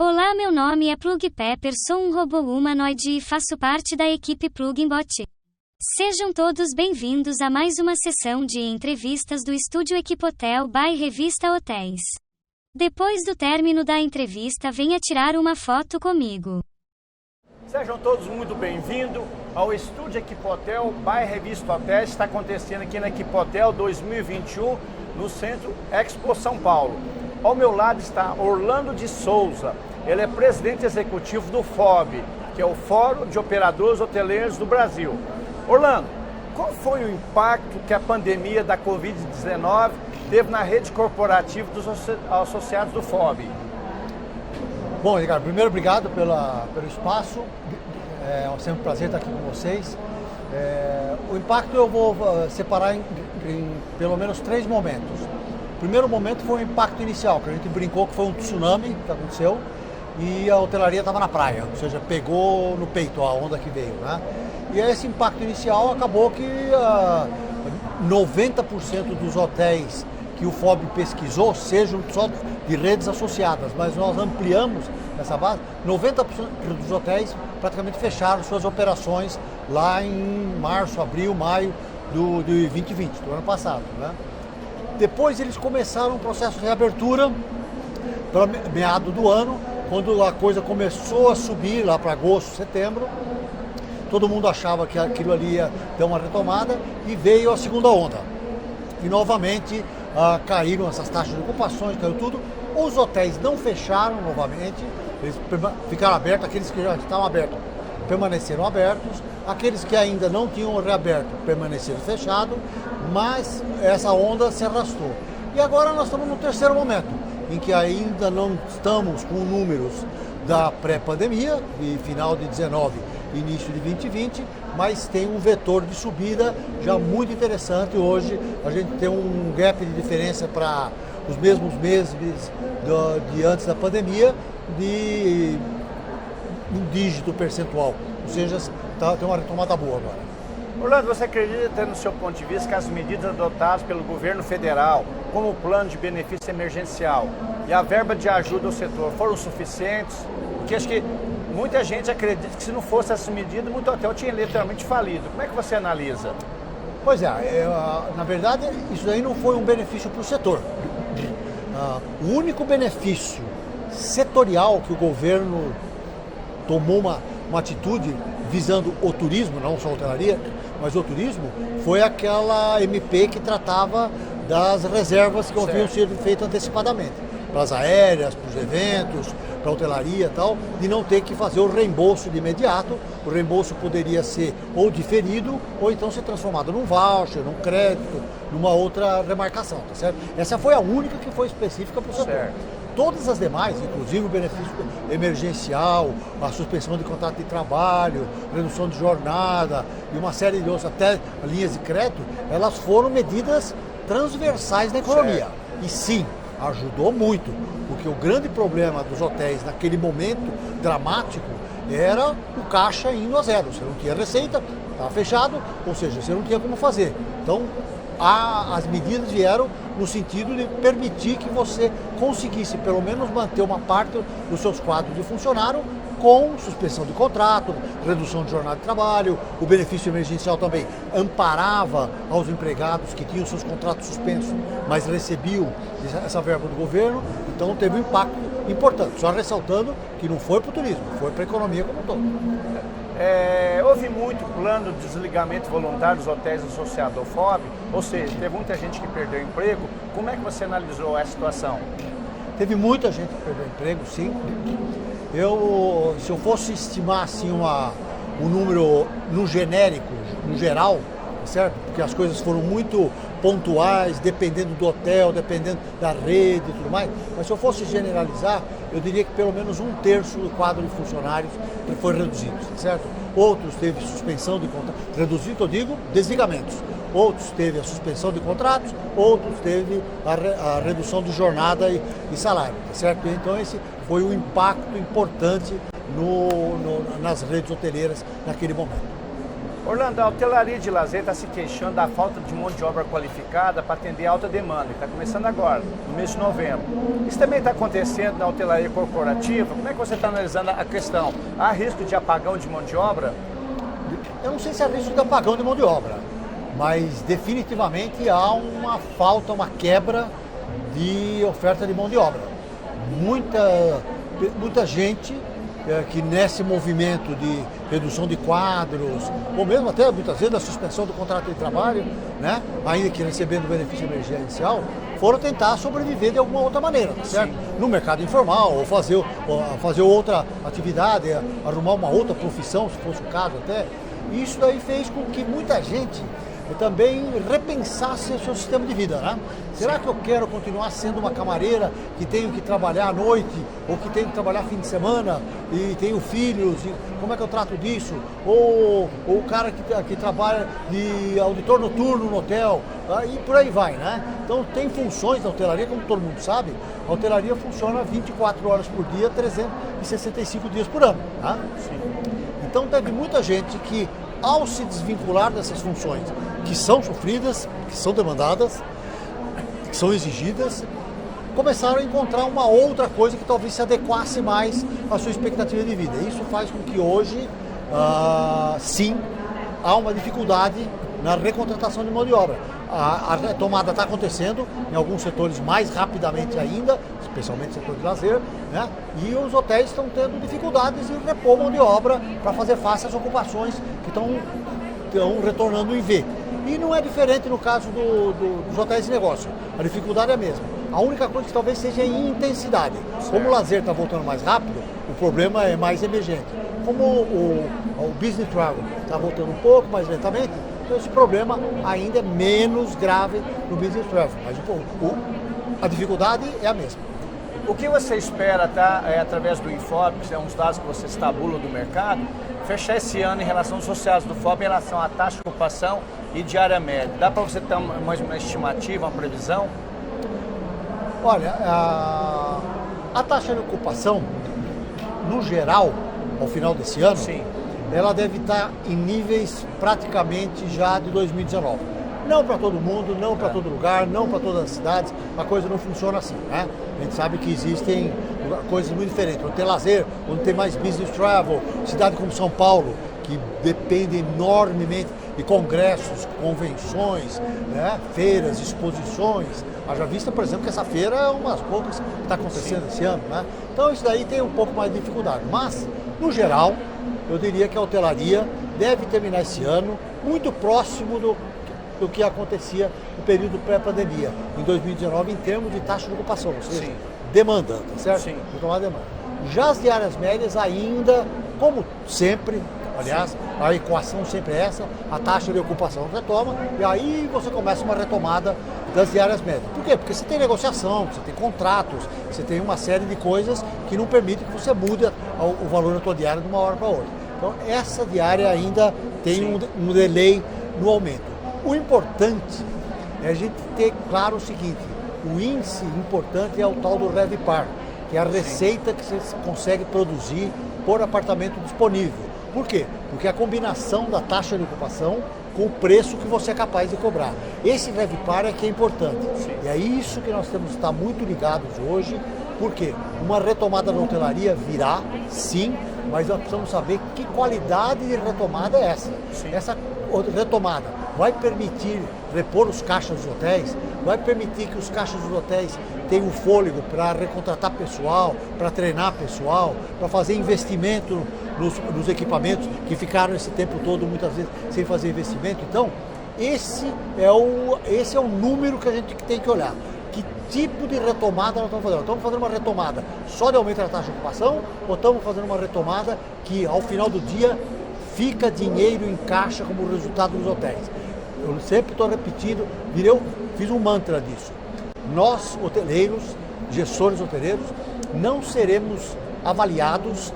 Olá, meu nome é Plug Pepper, sou um robô humanoide e faço parte da equipe Pluginbot. Sejam todos bem-vindos a mais uma sessão de entrevistas do Estúdio Equipotel by Revista Hotéis. Depois do término da entrevista, venha tirar uma foto comigo. Sejam todos muito bem-vindos ao Estúdio Equipotel by Revista Hotéis. Está acontecendo aqui na Equipotel 2021, no Centro Expo São Paulo. Ao meu lado está Orlando de Souza. Ele é presidente executivo do FOB, que é o Fórum de Operadores Hoteleiros do Brasil. Orlando, qual foi o impacto que a pandemia da Covid-19 teve na rede corporativa dos associados do FOB? Bom, Ricardo, primeiro obrigado pelo espaço. É sempre um prazer estar aqui com vocês. O impacto eu vou separar em pelo menos 3 momentos. O primeiro momento foi o impacto inicial, que a gente brincou que foi um tsunami que aconteceu e a hotelaria estava na praia, ou seja, pegou no peito a onda que veio, né? E esse impacto inicial acabou que 90% dos hotéis que o FOB pesquisou, sejam só de redes associadas, mas nós ampliamos essa base, 90% dos hotéis praticamente fecharam suas operações lá em março, abril, maio de 2020, do ano passado, né? Depois eles começaram um processo de reabertura para meado do ano, quando a coisa começou a subir lá para agosto, setembro. Todo mundo achava que aquilo ali ia ter uma retomada e veio a segunda onda. E novamente caíram essas taxas de ocupações, caiu tudo. Os hotéis não fecharam novamente, eles ficaram abertos, aqueles que já estavam abertos permaneceram abertos, aqueles que ainda não tinham reaberto permaneceram fechados, mas essa onda se arrastou. E agora nós estamos no terceiro momento, em que ainda não estamos com números da pré-pandemia, de final de 19 início de 2020, mas tem um vetor de subida já muito interessante. Hoje a gente tem um gap de diferença para os mesmos meses de antes da pandemia, de um dígito percentual, ou seja, tem uma retomada boa agora. Orlando, você acredita, no seu ponto de vista, que as medidas adotadas pelo governo federal, como o plano de benefício emergencial e a verba de ajuda ao setor, foram suficientes? Porque acho que muita gente acredita que se não fosse essas medidas, muito hotel tinha literalmente falido. Como é que você analisa? Pois é, na verdade, isso aí não foi um benefício para o setor. O único benefício setorial que o governo tomou uma atitude visando o turismo, não só a hotelaria, mas o turismo, foi aquela MP que tratava das reservas que haviam sido feitas antecipadamente, para as aéreas, para os eventos, para a hotelaria e tal, de não ter que fazer o reembolso de imediato. O reembolso poderia ser ou diferido, ou então ser transformado num voucher, num crédito, numa outra remarcação, tá certo? Essa foi a única que foi específica para o setor. Certo. Todas as demais, inclusive o benefício emergencial, a suspensão de contrato de trabalho, redução de jornada e uma série de outras, até linhas de crédito, elas foram medidas transversais na economia. Certo. E sim, ajudou muito, porque o grande problema dos hotéis naquele momento dramático era o caixa indo a zero. Você não tinha receita, estava fechado, ou seja, você não tinha como fazer. Então, as medidas vieram no sentido de permitir que você conseguisse pelo menos manter uma parte dos seus quadros de funcionário com suspensão de contrato, redução de jornada de trabalho. O benefício emergencial também amparava aos empregados que tinham seus contratos suspensos, mas recebiam essa verba do governo, então teve um impacto importante. Só ressaltando que não foi para o turismo, foi para a economia como um todo. Houve muito plano de desligamento voluntário dos hotéis associados ao FOB, ou seja, teve muita gente que perdeu emprego. Como é que você analisou essa situação? Teve muita gente que perdeu emprego, sim. Se eu fosse estimar assim, um número no genérico, no geral, certo? Porque as coisas foram muito pontuais, dependendo do hotel, dependendo da rede e tudo mais, mas se eu fosse generalizar, eu diria que pelo menos 1/3 do quadro de funcionários foi reduzido, certo? Outros teve suspensão de contratos, reduzido eu digo desligamentos, outros teve a suspensão de contratos, outros teve a redução de jornada e salário, certo? Então esse foi um impacto importante nas redes hoteleiras naquele momento. Orlando, a hotelaria de lazer está se queixando da falta de mão de obra qualificada para atender a alta demanda, que está começando agora, no mês de novembro. Isso também está acontecendo na hotelaria corporativa? Como é que você está analisando a questão? Há risco de apagão de mão de obra? Eu não sei se há risco de apagão de mão de obra, mas definitivamente há uma falta, uma quebra de oferta de mão de obra. Muita gente que nesse movimento de redução de quadros, ou mesmo até muitas vezes a suspensão do contrato de trabalho, né, ainda que recebendo benefício emergencial, foram tentar sobreviver de alguma outra maneira, tá certo? No mercado informal, ou fazer outra atividade, arrumar uma outra profissão, se fosse o caso até. Isso daí fez com que muita gente também repensasse o seu sistema de vida, né? Será que eu quero continuar sendo uma camareira que tenho que trabalhar à noite, ou que tenho que trabalhar fim de semana e tenho filhos, e como é que eu trato disso? Ou o cara que trabalha de auditor noturno no hotel, e por aí vai, né? Então tem funções na hotelaria, como todo mundo sabe, a hotelaria funciona 24 horas por dia, 365 dias por ano, tá? Sim. Então teve muita gente que, ao se desvincular dessas funções que são sofridas, que são demandadas, que são exigidas, começaram a encontrar uma outra coisa que talvez se adequasse mais à sua expectativa de vida. Isso faz com que hoje, sim, há uma dificuldade na recontratação de mão de obra. A retomada está acontecendo em alguns setores mais rapidamente ainda, especialmente setor de lazer, né? E os hotéis estão tendo dificuldades em repor mão de obra para fazer face às ocupações que estão retornando em V. E não é diferente no caso dos hotéis de negócio. A dificuldade é a mesma. A única coisa que talvez seja em intensidade. Como o lazer está voltando mais rápido, o problema é mais emergente. Como o business travel está voltando um pouco mais lentamente, então esse problema ainda é menos grave no business travel. Mas a dificuldade é a mesma. O que você espera, tá, através do INFOB, que são uns dados que vocês tabulam do mercado, fechar esse ano em relação aos associados do FOB, em relação à taxa de ocupação e diária média? Dá para você ter uma estimativa, uma previsão? Olha, a taxa de ocupação, no geral, ao final desse ano, sim, ela deve estar em níveis praticamente já de 2019. Não para todo mundo, não para todo lugar, não para todas as cidades, a coisa não funciona assim, né? A gente sabe que existem coisas muito diferentes. Onde tem lazer, onde tem mais business travel, cidade como São Paulo, que depende enormemente de congressos, convenções, né? Feiras, exposições. Haja vista, por exemplo, que essa feira é uma das poucas que está acontecendo esse ano, né? Então isso daí tem um pouco mais de dificuldade. Mas, no geral, eu diria que a hotelaria deve terminar esse ano muito próximo do que acontecia no período pré-pandemia, em 2019, em termos de taxa de ocupação, ou seja, demanda, tá certo? Sim. Retomar demanda. Já as diárias médias ainda, como sempre, aliás, a equação sempre é essa, a taxa de ocupação retoma, e aí você começa uma retomada das diárias médias. Por quê? Porque você tem negociação, você tem contratos, você tem uma série de coisas que não permitem que você mude o valor da tua diária de uma hora para outra. Então, essa diária ainda tem um delay no aumento. O importante é a gente ter claro o seguinte, o índice importante é o tal do RevPAR, que é a receita que você consegue produzir por apartamento disponível. Por quê? Porque é a combinação da taxa de ocupação com o preço que você é capaz de cobrar. Esse RevPAR é que é importante. E é isso que nós temos que estar muito ligados hoje, porque uma retomada da hotelaria virá, sim, mas nós precisamos saber que qualidade de retomada é essa. Essa retomada vai permitir repor os caixas dos hotéis, vai permitir que os caixas dos hotéis tenham fôlego para recontratar pessoal, para treinar pessoal, para fazer investimento nos equipamentos que ficaram esse tempo todo muitas vezes sem fazer investimento. Então, esse é o número que a gente tem que olhar. Que tipo de retomada nós estamos fazendo? Estamos fazendo uma retomada só de aumento da taxa de ocupação ou estamos fazendo uma retomada que ao final do dia fica dinheiro em caixa como resultado dos hotéis? Eu sempre estou repetindo, fiz um mantra disso. Nós, hoteleiros, gestores hoteleiros, não seremos avaliados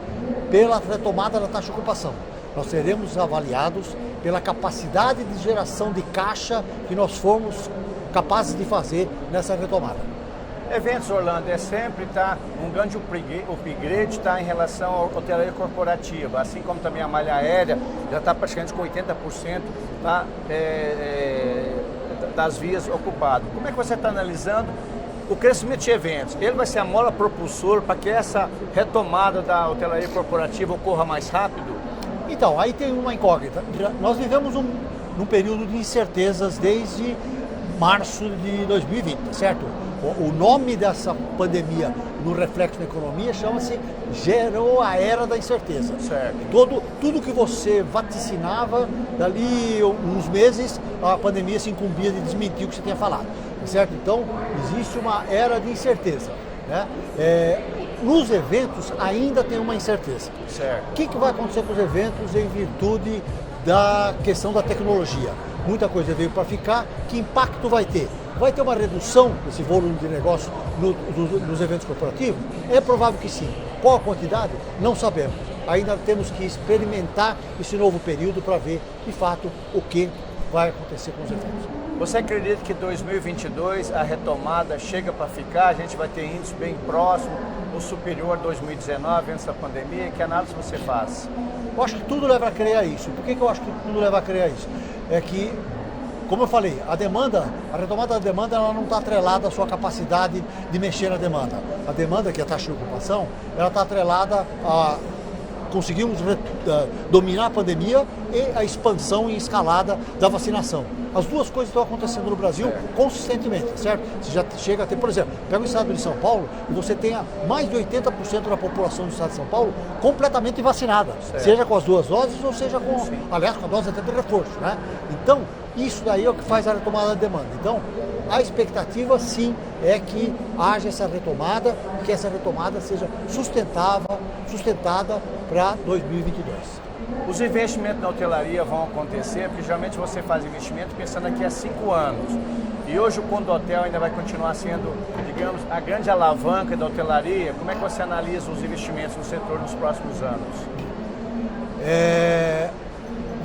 pela retomada da taxa de ocupação. Nós seremos avaliados pela capacidade de geração de caixa que nós formos capazes de fazer nessa retomada. Eventos, Orlando, sempre um grande upgrade em relação à hotelaria corporativa, assim como também a malha aérea já está praticamente com 80% das vias ocupadas. Como é que você está analisando o crescimento de eventos? Ele vai ser a mola propulsora para que essa retomada da hotelaria corporativa ocorra mais rápido? Então, aí tem uma incógnita. Nós vivemos num período de incertezas desde março de 2020, certo? O nome dessa pandemia no reflexo na economia chama-se gerou a era da incerteza. Certo. Tudo que você vaticinava, dali uns meses, a pandemia se incumbia de desmentir o que você tinha falado. Certo? Então, existe uma era de incerteza. Né? Nos eventos ainda tem uma incerteza. Certo. O que vai acontecer com os eventos em virtude da questão da tecnologia? Muita coisa veio para ficar, que impacto vai ter? Vai ter uma redução desse volume de negócio nos eventos corporativos? É provável que sim. Qual a quantidade? Não sabemos. Ainda temos que experimentar esse novo período para ver, de fato, o que vai acontecer com os eventos. Você acredita que 2022 a retomada chega para ficar? A gente vai ter índice bem próximo ou superior a 2019, antes da pandemia? Que análise você faz? Eu acho que tudo leva a crer a isso. Por que eu acho que tudo leva a crer a isso? É que, como eu falei, a retomada da demanda, ela não está atrelada à sua capacidade de mexer na demanda. A demanda, que é a taxa de ocupação, ela está atrelada a conseguirmos dominar a pandemia e a expansão e escalada da vacinação. As duas coisas estão acontecendo no Brasil consistentemente, certo? Você já chega a ter, por exemplo, pega o estado de São Paulo e você tenha mais de 80% da população do estado de São Paulo completamente vacinada, seja com as duas doses ou seja com, aliás, com a dose até de reforço, né? Então, isso daí é o que faz a retomada da demanda. Então, a expectativa, sim, é que haja essa retomada, que essa retomada seja sustentada para 2022. Os investimentos na hotelaria vão acontecer, porque geralmente você faz investimento pensando daqui a 5 anos. E hoje o Condotel ainda vai continuar sendo, digamos, a grande alavanca da hotelaria. Como é que você analisa os investimentos no setor nos próximos anos?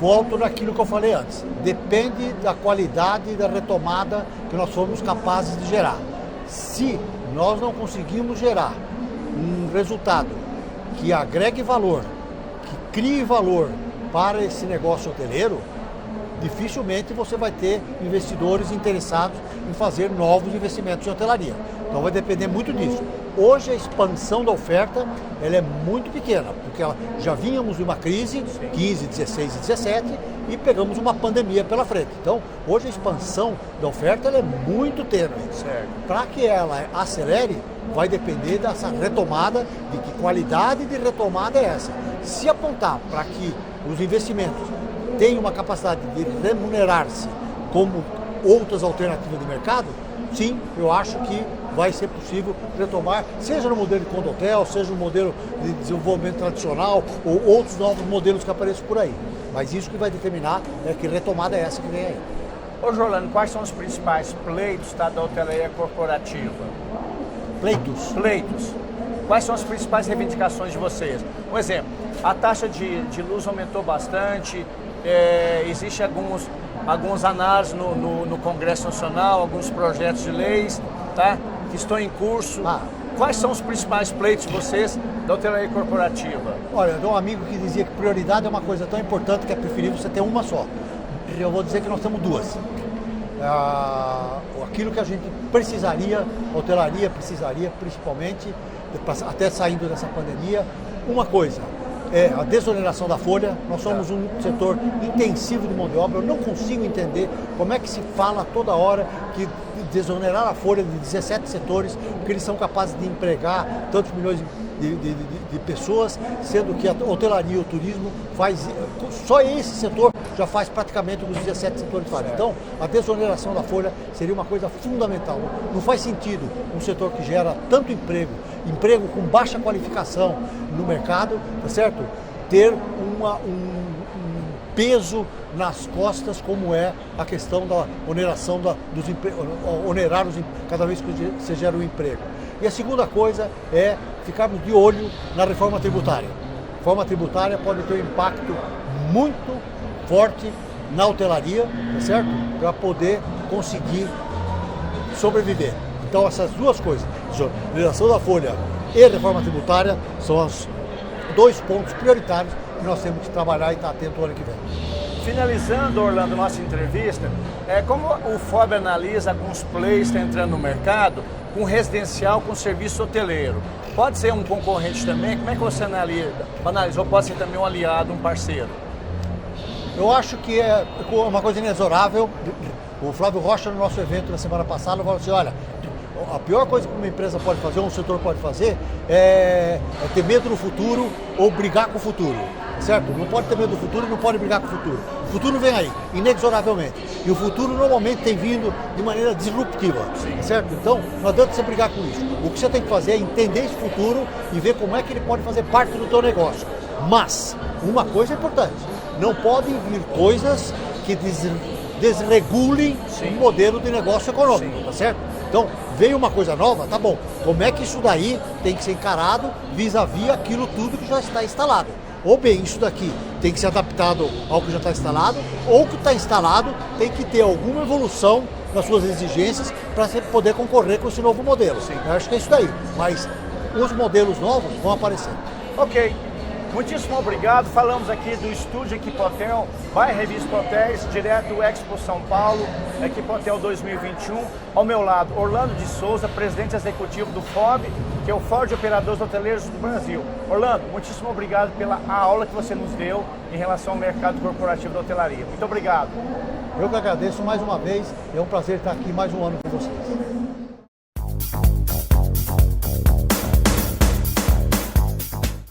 Volto naquilo que eu falei antes. Depende da qualidade da retomada que nós formos capazes de gerar. Se nós não conseguirmos gerar um resultado que agregue valor, que crie valor para esse negócio hoteleiro, dificilmente você vai ter investidores interessados em fazer novos investimentos em hotelaria. Então vai depender muito disso. Hoje a expansão da oferta ela é muito pequena, porque já vínhamos de uma crise, 15, 16 e 17, e pegamos uma pandemia pela frente. Então, hoje a expansão da oferta ela é muito tênue. Para que ela acelere, vai depender dessa retomada, de que qualidade de retomada é essa. Se apontar para que os investimentos tenham uma capacidade de remunerar-se como outras alternativas de mercado, sim, eu acho que vai ser possível retomar, seja no modelo de Condotel, seja no modelo de desenvolvimento tradicional ou outros novos modelos que apareçam por aí. Mas isso que vai determinar é que retomada é essa que vem aí. Ô Jolano, quais são os principais pleitos da hotelaria corporativa? Pleitos. Quais são as principais reivindicações de vocês? Um exemplo, a taxa de luz aumentou bastante, existe alguns análises no Congresso Nacional, alguns projetos de leis, tá, que estão em curso. Quais são os principais pleitos de vocês da hotelaria corporativa? Olha, eu tenho um amigo que dizia que prioridade é uma coisa tão importante que é preferível você ter uma só. Eu vou dizer que nós temos duas. Aquilo que a gente precisaria, a hotelaria precisaria principalmente, até saindo dessa pandemia, uma coisa, é a desoneração da folha. Nós somos um setor intensivo de mão de obra. Eu não consigo entender como é que se fala toda hora que desonerar a folha de 17 setores, porque eles são capazes de empregar tantos milhões de pessoas, sendo que a hotelaria e o turismo só esse setor já faz praticamente os 17 setores fazem. Então, a desoneração da folha seria uma coisa fundamental. Não faz sentido um setor que gera tanto emprego com baixa qualificação no mercado, tá certo? Ter um peso nas costas, como é a questão da oneração dos empregos, cada vez que você gera um emprego. E a segunda coisa é ficarmos de olho na reforma tributária. A reforma tributária pode ter um impacto muito forte na hotelaria, tá certo? Para poder conseguir sobreviver. Então essas duas coisas, desoneração da folha e reforma tributária, são os 2 pontos prioritários que nós temos que trabalhar e estar atento ao ano que vem. Finalizando, Orlando, nossa entrevista, como o FOB analisa alguns players que estão entrando no mercado com residencial, com serviço hoteleiro? Pode ser um concorrente também? Como é que você analisa? Ou pode ser também um aliado, um parceiro? Eu acho que é uma coisa inexorável. O Flávio Rocha, no nosso evento na semana passada, falou assim, olha, a pior coisa que uma empresa pode fazer, um setor pode fazer, é ter medo do futuro ou brigar com o futuro, certo? Não pode ter medo do futuro e não pode brigar com o futuro. O futuro vem aí, inexoravelmente. E o futuro normalmente tem vindo de maneira disruptiva, certo? Então, não adianta você brigar com isso. O que você tem que fazer é entender esse futuro e ver como é que ele pode fazer parte do teu negócio. Mas, uma coisa é importante, não podem vir coisas que desregulem o modelo de negócio econômico, tá certo? Então, veio uma coisa nova, tá bom. Como é que isso daí tem que ser encarado vis-à-vis aquilo tudo que já está instalado? Ou bem, isso daqui tem que ser adaptado ao que já está instalado, ou o que está instalado tem que ter alguma evolução nas suas exigências para você poder concorrer com esse novo modelo. Eu acho que é isso daí, mas os modelos novos vão aparecer. Ok. Muitíssimo obrigado. Falamos aqui do estúdio Equipotel, by Revista Hotéis, direto do Expo São Paulo, Equipotel 2021. Ao meu lado, Orlando de Souza, presidente executivo do FOB, que é o Fórum de Operadores Hoteleiros do Brasil. Orlando, muitíssimo obrigado pela aula que você nos deu em relação ao mercado corporativo da hotelaria. Muito obrigado. Eu que agradeço mais uma vez. É um prazer estar aqui mais um ano com vocês.